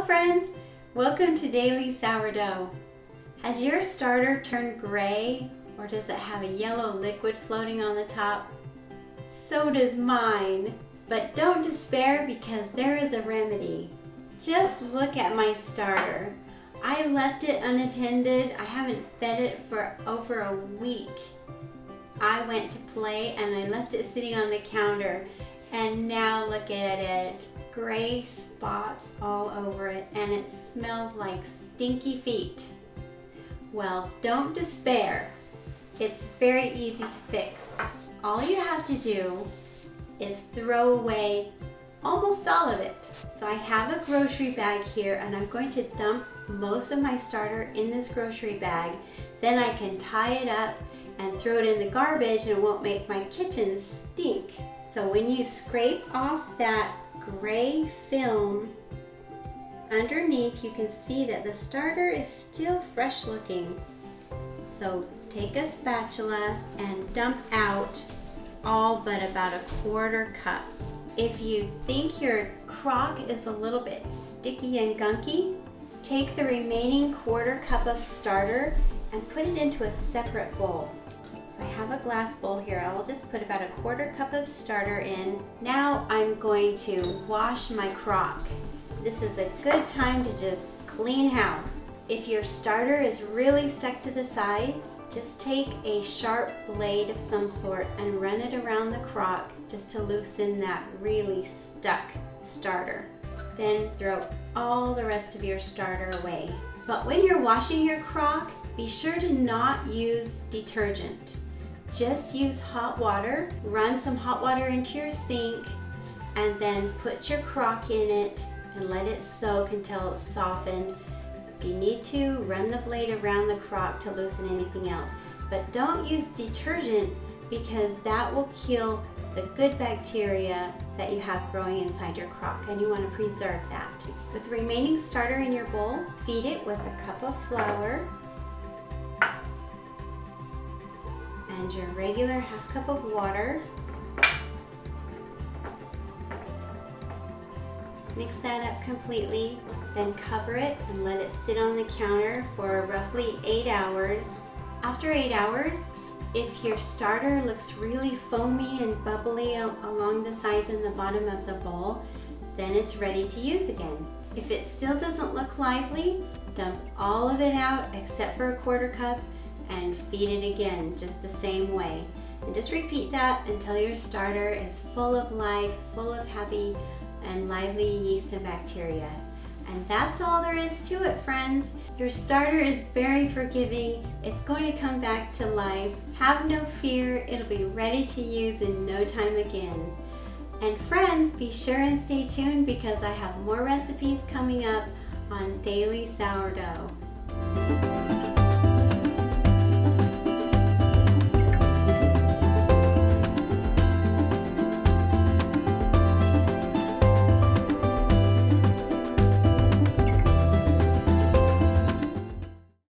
friends, welcome to Daily Sourdough. Has your starter turned gray, or does it have a yellow liquid floating on the top? So does mine. But don't despair, because there is a remedy. Just look at my starter. I left it unattended. I haven't fed it for over a week. I went to play and I left it sitting on the counter, and now look at it. Gray spots all over it, and it smells like stinky feet. Well, don't despair. It's very easy to fix. All you have to do is throw away almost all of it. So I have a grocery bag here, and I'm going to dump most of my starter in this grocery bag. Then I can tie it up and throw it in the garbage, and it won't make my kitchen stink. So when you scrape off that gray film underneath, you can see that the starter is still fresh looking. So take a spatula and dump out all but about a quarter cup. If you think your crock is a little bit sticky and gunky, take the remaining quarter cup of starter and put it into a separate bowl. So I have a glass bowl here. I'll just put about a quarter cup of starter in. Now I'm going to wash my crock. This is a good time to just clean house. If your starter is really stuck to the sides, just take a sharp blade of some sort and run it around the crock just to loosen that really stuck starter. Then throw all the rest of your starter away. But when you're washing your crock, be sure to not use detergent. Just use hot water. Run some hot water into your sink, and then put your crock in it and let it soak until it's softened. If you need to, run the blade around the crock to loosen anything else. But don't use detergent, because that will kill the good bacteria that you have growing inside your crock, and you want to preserve that. With the remaining starter in your bowl, feed it with a cup of flour and your regular half cup of water. Mix that up completely, then cover it and let it sit on the counter for roughly 8 hours. After 8 hours, if your starter looks really foamy and bubbly along the sides and the bottom of the bowl, then it's ready to use again. If it still doesn't look lively, dump all of it out except for a quarter cup and feed it again just the same way. And just repeat that until your starter is full of life, full of happy and lively yeast and bacteria. And that's all there is to it, friends. Your starter is very forgiving. It's going to come back to life. Have no fear, it'll be ready to use in no time again. And friends, be sure and stay tuned, because I have more recipes coming up on Daily Sourdough.